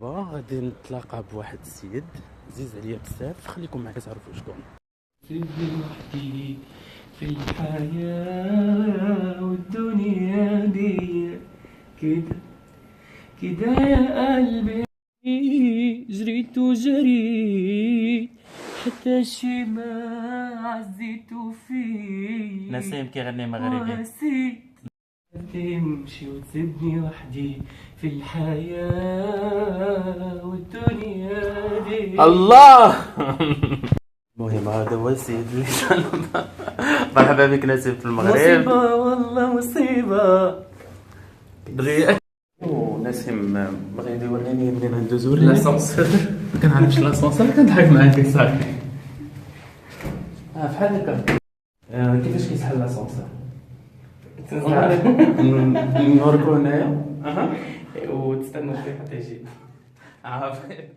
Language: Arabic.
غادي نتلاقى بواحد السيد عزيز عليا بزاف، خليكم معايا تعرفوا شكون. سيبني وحدي في الحياة والدنيا دي كده كده يا قلبي. جريت وجريت حتى شي ما عزيت فيه. نسيم كيغني مغربي. ونسيت تمشي وتسيبني وحدي في الحياة والدنيا دي. الله. المهم هذا هو السيد اللي مرحبا بك نسيم في المغرب. مصيبة والله مصيبة. بغي نسيم بغي يوريني منين غندوزو لاسانسور ما كنعرفش لاسانسور، كنضحك معاك صاحبي. بحال هكا. كيفاش كيسحل لاسانسور؟ نوركو هنايا وتستنى شويه حتى يجي. عافاك.